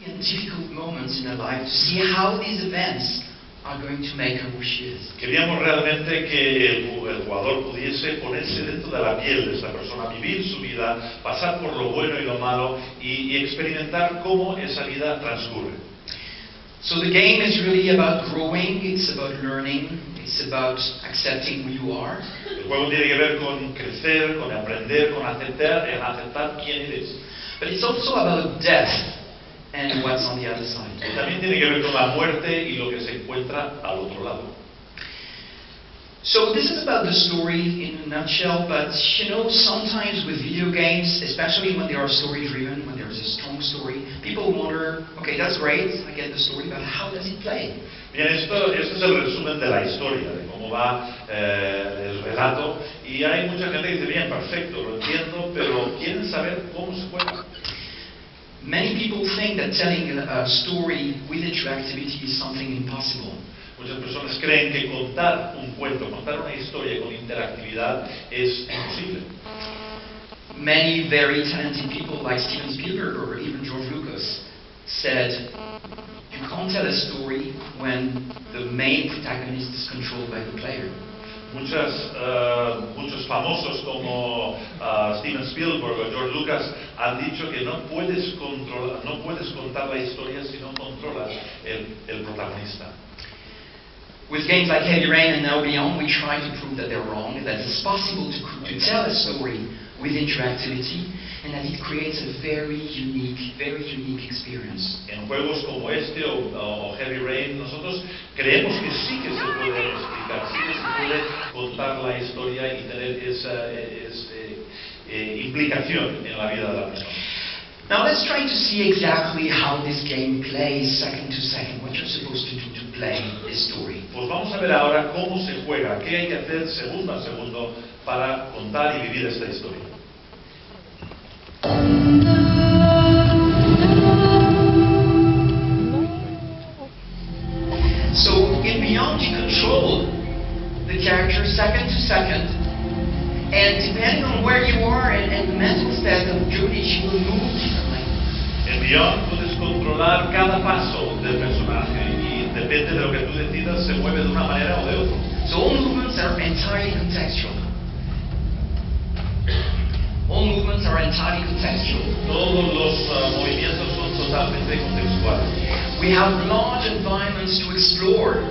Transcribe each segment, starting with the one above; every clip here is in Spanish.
in difficult moments in her life to see how these events are going to make her who she is. Queríamos realmente que el jugador pudiese ponerse dentro de la piel de esta persona, vivir su vida, pasar por lo bueno y lo malo y experimentar cómo esa vida transcurre. So the game is really about growing, it's about learning, it's about accepting who you are. El juego tiene que ver con crecer, con aprender, con aceptar quién eres. But it's also about death and what's on the other side. Y también tiene que ver con la muerte y lo que se encuentra al otro lado. So this is about the story in a nutshell, but you know, sometimes with video games, especially when they are story-driven, when there's a strong story, people wonder, okay, that's great, I get the story, but how does it play? Bien, esto es el resumen de la historia, de cómo va el relato, y hay mucha gente que dice, bien, perfecto, lo entiendo, pero quieren saber cómo se juega. Many people think that telling a story with interactivity is something impossible. Muchas personas creen que contar un cuento, contar una historia con interactividad es imposible. Many very talented people like Steven Spielberg or even George Lucas said, you can't tell a story when the main protagonist is controlled by the player. Muchos famosos como Steven Spielberg o George Lucas han dicho que no puedes contar la historia si no controlas el protagonista. With games like Heavy Rain and Now Beyond, we try to prove that they're wrong, that it's possible to tell a story with interactivity, and that it creates a very unique experience. En juegos como este o Heavy Rain, nosotros creemos que sí que se puede explicar, sí que se puede contar la historia y tener esa implicación en la vida de la persona. Now let's try to see exactly how this game plays second to second, what you're supposed to do to play this story. Pues vamos a ver ahora cómo se juega, qué hay que hacer segundo a segundo para contar y vivir esta historia. So in Beyond you control the character second to second, and depending on where you are and the mental state of Judy, she will move differently. En Beyond puedes controlar cada paso del personaje y depende de lo que tú decidas se mueve de una manera o de otra. So all movements are entirely contextual. All movements are entirely contextual. Todos los movimientos son totalmente contextuales. We have large environments to explore.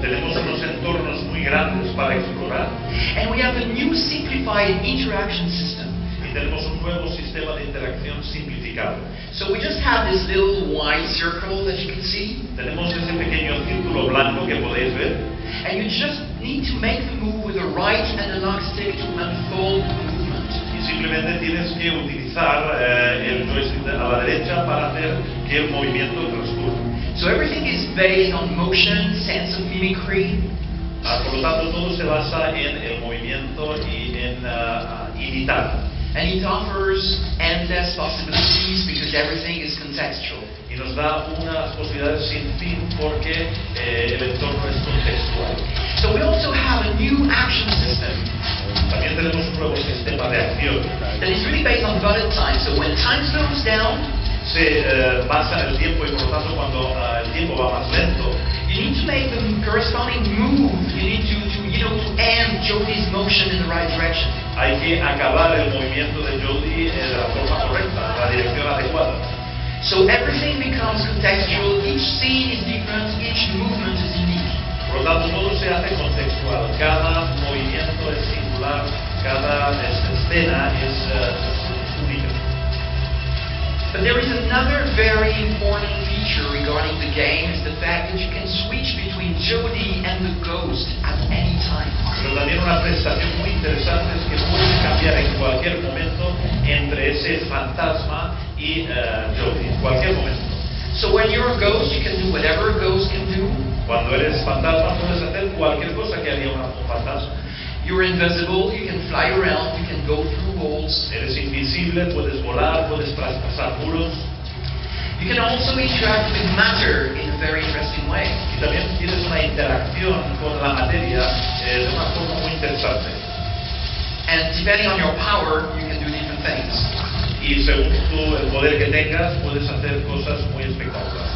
Tenemos unos entornos muy grandes para explorar. And we have a new simplified interaction system. Y tenemos un nuevo sistema de interacción simplificado. So we just have this little white circle that you can see. Tenemos ese pequeño círculo blanco que podéis ver. And you just need to make the move with the right analog stick to unfold the movement. Y simplemente tienes que utilizar el joystick a la derecha para hacer que el movimiento transcurra. So everything is based on motion, sense of mimicry. Por lo tanto, todo se basa en el movimiento y en imitar. And it offers endless possibilities because everything is contextual. Y nos da unas posibilidades sin fin porque el entorno es contextual. So we also have a new action system. También tenemos un nuevo sistema de acción. That is really based on bullet time. So when time slows down, se basa en el tiempo y por lo tanto cuando el tiempo va más lento, you need to make the corresponding move. You need to end Jodie's motion in the right direction. Hay que acabar el movimiento de Jodie de la forma correcta, en la dirección adecuada. So everything becomes contextual. Each scene is different. Each movement is unique. Por lo tanto, todo se hace contextual. Cada movimiento es singular. Cada escena es única. But there is another very important feature regarding the game, is the fact that you can switch between Jodie and the ghost at any time. Pero también una prestación muy interesante es que puedes cambiar en cualquier momento entre ese fantasma y Jodie, en cualquier momento. So when you're a ghost, you can do whatever a ghost can do. Cuando eres fantasma puedes hacer cualquier cosa que haría un fantasma. You're invisible, you can fly around, you can go through walls. Eres invisible, puedes volar, puedes traspasar muros. You can also interact with matter in a very interesting way. Y también tienes una interacción con la materia de una forma muy interesante. And depending on your power, you can do different things. y según tú, el poder que tengas, puedes hacer cosas muy espectaculares.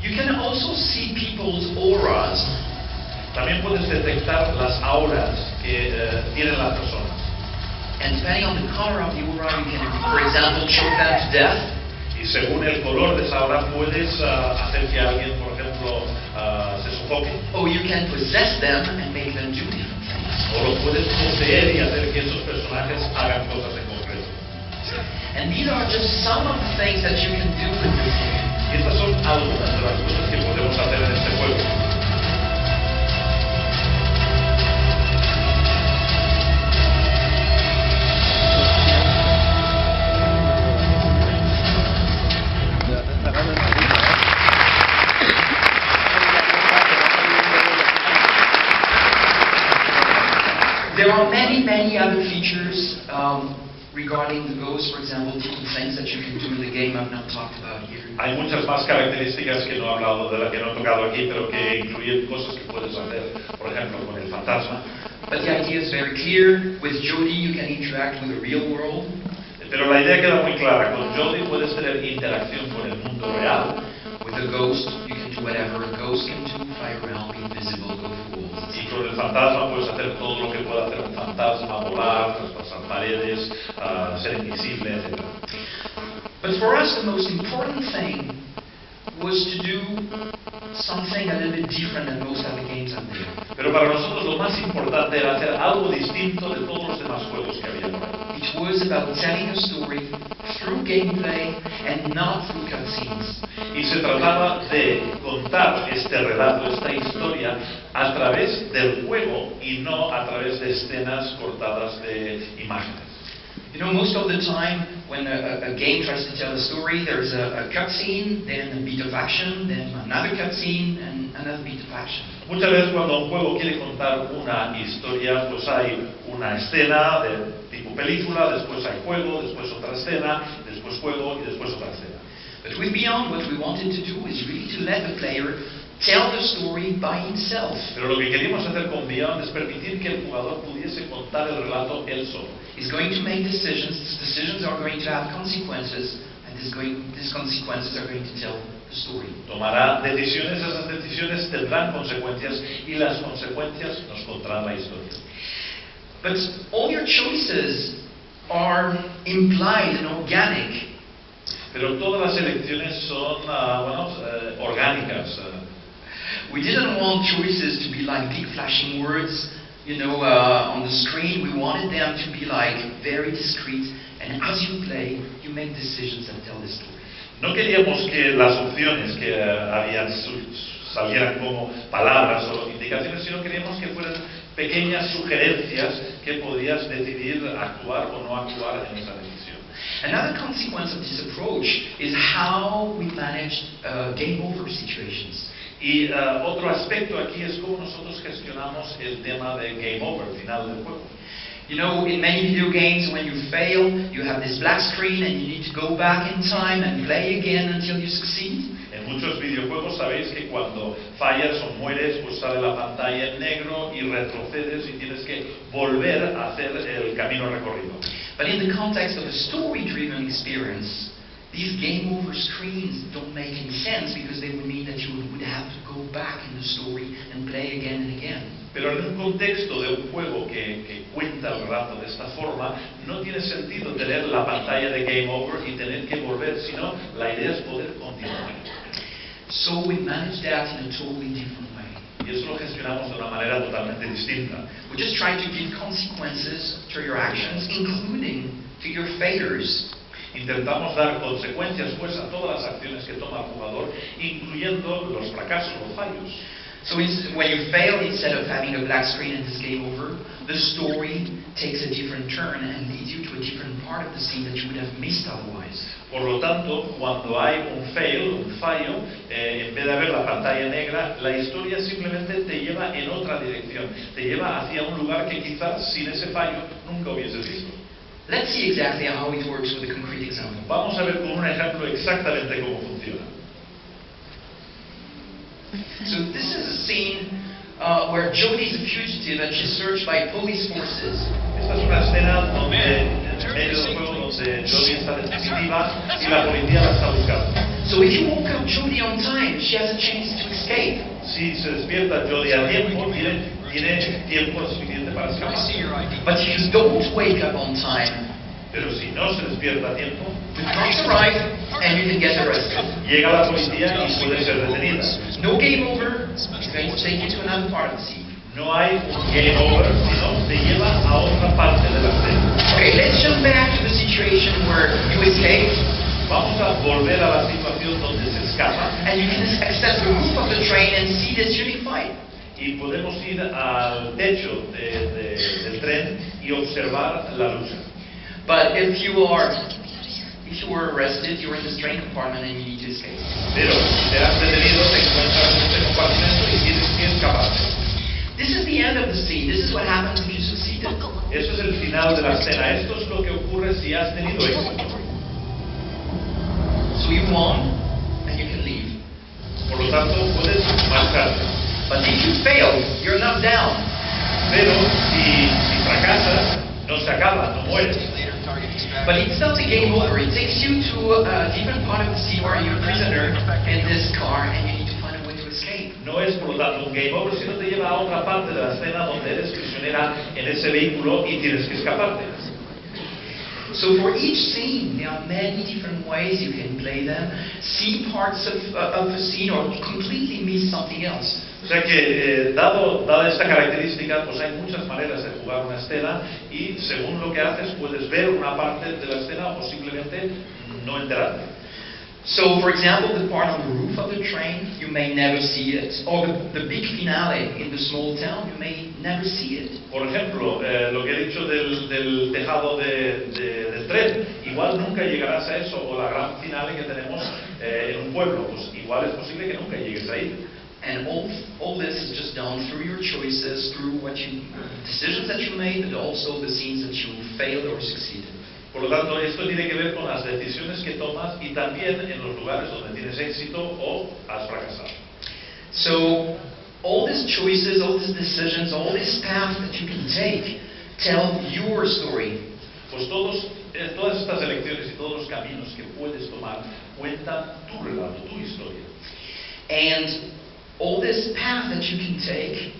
You can also see people's auras. También puedes detectar las auras que tienen las personas. And depending on the color of the aura, you can, for example, choke them to death. Y según el color de esa aura, puedes hacer que alguien, por ejemplo, se sofoque. Or you can possess them and make them do different things. O lo puedes poseer y hacer que esos personajes hagan cosas en concreto. And these are just some of the things that you can do with this game. Y estas son algunas de las cosas que podemos hacer en este juego. There are many other features regarding the ghost, for example, different things that you can do in the game I've not talked about here. Hay muchas más características que no he hablado, de las que no he tocado aquí, pero que incluyen cosas que puedes hacer, por ejemplo, con el fantasma. But the idea is very clear. With Jody, you can interact with the real world. Pero la idea queda muy clara. Con Jody puedes tener interacción con el mundo real. With a ghost, you can do whatever a ghost can do, fly around, be invisible, go through walls. Y con el fantasma puedes hacer todo lo que pueda hacer un fantasma, volar, traspasar paredes, ser invisible, etc. But for us, the most important thing was to do something a little bit different than most other games out there. Pero para nosotros lo más importante era hacer algo distinto de todos los demás juegos que había por ahí. It was about telling a story through gameplay and not through cutscenes. Y se trataba de contar este relato, esta historia, a través del juego y no a través de escenas cortadas de imágenes. You know, most of the time when a game tries to tell a story, there's a cutscene, then a bit of action, then another cutscene, and another bit of action. Muchas veces cuando un juego quiere contar una historia, pues hay una escena de tipo película, después hay juego, después otra escena, después juego y después otra escena. But with Beyond, what we wanted to do is really to let the player tell the story by himself. Pero lo que queríamos hacer con Beyond es permitir que el jugador pudiese contar el relato él solo. He's going to make decisions. These decisions are going to have consequences, and these consequences are going to tell the story. Tomará decisiones, esas decisiones tendrán consecuencias y las consecuencias nos contarán la historia. But all your choices are implied and organic. Pero todas las elecciones son orgánicas. We didn't want choices to be like big flashing words, on the screen. We wanted them to be like very discreet, and as you play, you make decisions that tell the story. No queríamos que las opciones que habían salieran como palabras o indicaciones, sino queríamos que fueran pequeñas sugerencias que podías decidir actuar o no actuar en esa decisión. Another consequence of this approach is how we managed game over situations. Y otro aspecto aquí es cómo nosotros gestionamos el tema de game over, final del juego. You know, in many video games, when you fail, you have this black screen and you need to go back in time and play again until you succeed. En muchos videojuegos sabéis que cuando fallas o mueres, pues sale la pantalla en negro y retrocedes y tienes que volver a hacer el camino recorrido. But in the context of a story-driven experience, these game over screens don't make any sense because they would mean that you would have to go back in the story and play again and again. Pero en un contexto de un juego que cuenta el relato de esta forma, no tiene sentido tener la pantalla de game over y tener que volver, sino la idea es poder continuar. So we managed that in a totally different way. Y eso lo gestionamos de una manera totalmente distinta. We just tried to give consequences to your actions, including to your failures. Intentamos dar consecuencias pues a todas las acciones que toma el jugador, incluyendo los fracasos, los fallos. So when you fail, instead of having a black screen and this game over, the story takes a different turn and leads you to a different part of the scene that you would have missed otherwise. Por lo tanto, cuando hay un fail, un fallo, en vez de haber la pantalla negra, la historia simplemente te lleva en otra dirección, te lleva hacia un lugar que quizás sin ese fallo nunca hubieses visto. Let's see exactly how it works with a concrete example. Vamos a ver con un ejemplo exactamente cómo funciona. So this is a scene where Jody is a fugitive and she's searched by police forces. Esta es una escena donde en medio del juego donde Jodie está de fugitiva y la policía la está buscando. So if you woke up Jodie on time, she has a chance to escape. Si se despierta Jodie a tiempo, tiene tiempo suficiente para escapar. But if you don't wake up on time, Pero si no se despierta a tiempo, the cops arrive and you can get arrested. llega la policía y puede ser detenida. No game over, it's going to take you to another part of the scene. No hay un game over, sino te lleva a otra parte de la escena. Okay, let's jump back to the situation where you escape Vamos a volver a la situación donde se escapa and you can access the roof of the train and see this unique fight. y podemos ir al techo del tren y observar la lucha. But if you were arrested, you're in this train compartment and you need to escape. Pero si te has detenido, te encuentras en este compartimento y tienes que escapar. This is the end of the scene. This is what happens if you succeeded. Eso es el final de la escena. Esto es lo que ocurre si has tenido éxito. So you won and you can leave. Por lo tanto, puedes marcharte. But if you fail, you're knocked down. Pero si fracasas, no se acaba, no mueres. But it's not a game over. It takes you to a different part of the scene where you're a prisoner in this car and you need to find a way to escape. No es, por lo tanto, un game over, sino te lleva a otra parte de la escena donde eres prisionera en ese vehículo y tienes que escaparte. So for each scene, there are many different ways you can play them, see parts of a scene or completely miss something else. O sea que, dada esta característica, pues hay muchas maneras de jugar una escena y según lo que haces puedes ver una parte de la escena o posiblemente no enterarte. So, for example, the part on the roof of the train, you may never see it. Or the big finale in the small town, you may never see it. Por ejemplo, lo que he dicho del tejado del tren, igual nunca llegarás a eso, o la gran finale que tenemos en un pueblo, pues igual es posible que nunca llegues ahí. And all this is just done through your choices, through decisions that you made, but also the scenes that you failed or succeeded. Por lo tanto, esto tiene que ver con las decisiones que tomas y también en los lugares donde tienes éxito o has fracasado. So, all these choices, all these decisions, all this path that you can take tell your story. Pues todas estas elecciones y todos los caminos que puedes tomar cuentan tu relato, tu historia. And all this path that you can take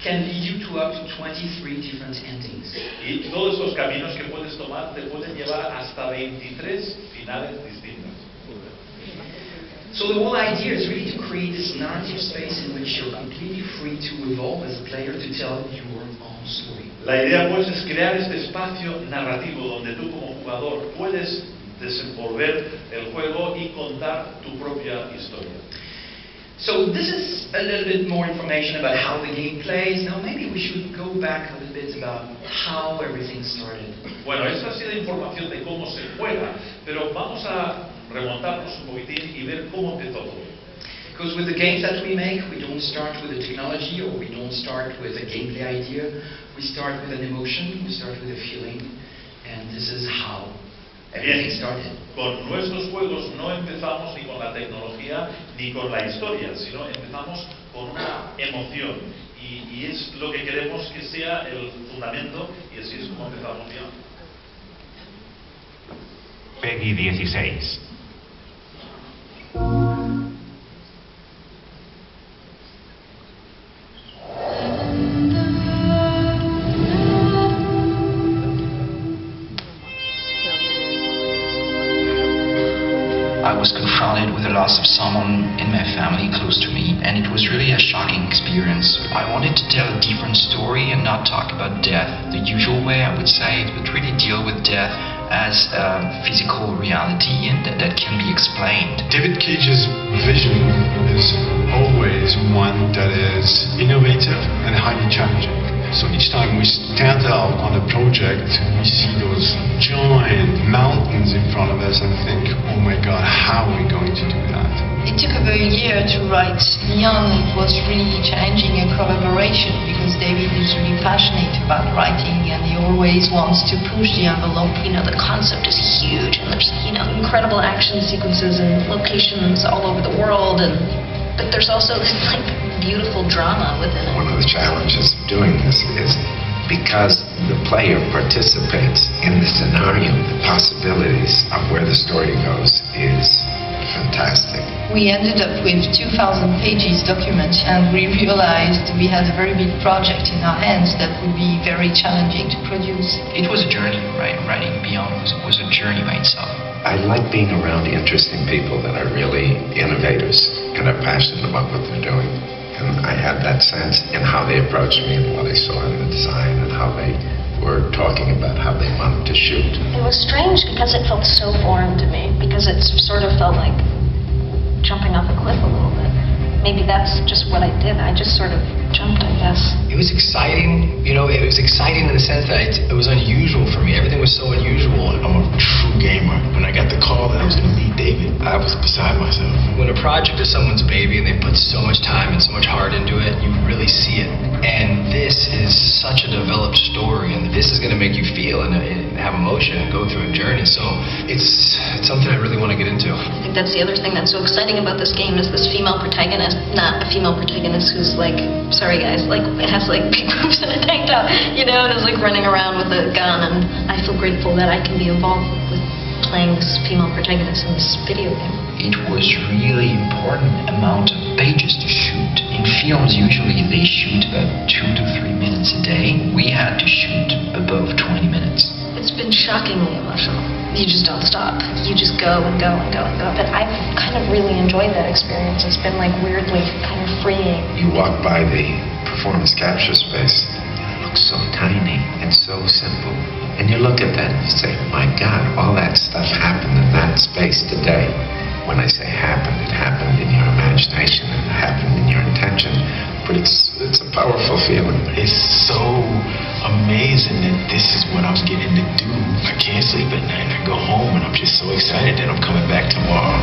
can lead you to up to 23 different endings. Y todos estos caminos que puedes tomar te pueden llevar hasta 23 finales distintas. So the whole idea is really to create this narrative space in which you're completely free to evolve as a player to tell your own story. La idea pues es crear este espacio narrativo donde tú como jugador puedes desenvolver el juego y contar tu propia historia. So this is a little bit more information about how the game plays. Now maybe we should go back a little bit about how everything started. Bueno, esta ha sido información de cómo se juega, pero vamos a remontarnos un poquitín y ver cómo empezó todo. Because with the games that we make, we don't start with a technology or we don't start with a gameplay idea. We start with an emotion, we start with a feeling, and this is how everything started. Con nuestros juegos no empezamos ni con la tecnología ni con la historia, sino empezamos con una emoción. Y es lo que queremos que sea el fundamento y así es como empezamos bien. Peggy 16. I was confronted with the loss of someone in my family close to me, and it was really a shocking experience. I wanted to tell a different story and not talk about death the usual way, I would say, but really deal with death as a physical reality and that can be explained. David Cage's vision is always one that is innovative and highly challenging. So each time we stand out on a project, we see those giant mountains in front of us and think, oh my god, how are we going to do that? It took about a year to write Beyond. It was really challenging a collaboration because David is really passionate about writing and he always wants to push the envelope. You know, the concept is huge and there's, incredible action sequences and locations all over the world, but there's also this, beautiful drama within it. One of the challenges of doing this is because the player participates in the scenario. The possibilities of where the story goes is fantastic. We ended up with 2,000 pages document, and we realized we had a very big project in our hands that would be very challenging to produce. It was a journey, right? Writing Beyond was a journey by itself. I like being around interesting people that are really innovators and are passionate about what they're doing. And I had that sense in how they approached me and what I saw in the design and how they were talking about how they wanted to shoot. It was strange because it felt so foreign to me, because it sort of felt like jumping off a cliff a little bit. Maybe that's just what I did. I just sort of jumped, I guess. It was exciting, it was exciting in the sense that it was unusual for me. Everything was so unusual. I'm a true gamer. When I got the call that I was going to meet David, I was beside myself. When a project is someone's baby and they put so much time and so much heart into it, you really see it. And this is such a developed story, and this is going to make you feel and have emotion and go through a journey. So it's something I really want to get into. I think that's the other thing that's so exciting about this game is this female protagonist, not a female protagonist who's like, sorry guys, like it has like big boobs and a tank top, and is like running around with a gun, and I feel grateful that I can be involved with playing this female protagonist in this video game. It was really important amount of pages to shoot. In films, usually they shoot about 2 to 3 minutes a day. We had to shoot above 20 minutes. It's been shockingly emotional. You just don't stop. You just go and go and go and go. But I've kind of really enjoyed that experience. It's been like weirdly kind of freeing. You walk by the performance capture space, and it looks so tiny and so simple. And you look at that and you say, my God, all that stuff happened in that space today. When I say happened, it happened in your imagination, it happened in your intention. But it's a powerful feeling. It's so amazing that this is what I was getting to do. I can't sleep at night. I go home and I'm just so excited that I'm coming back tomorrow.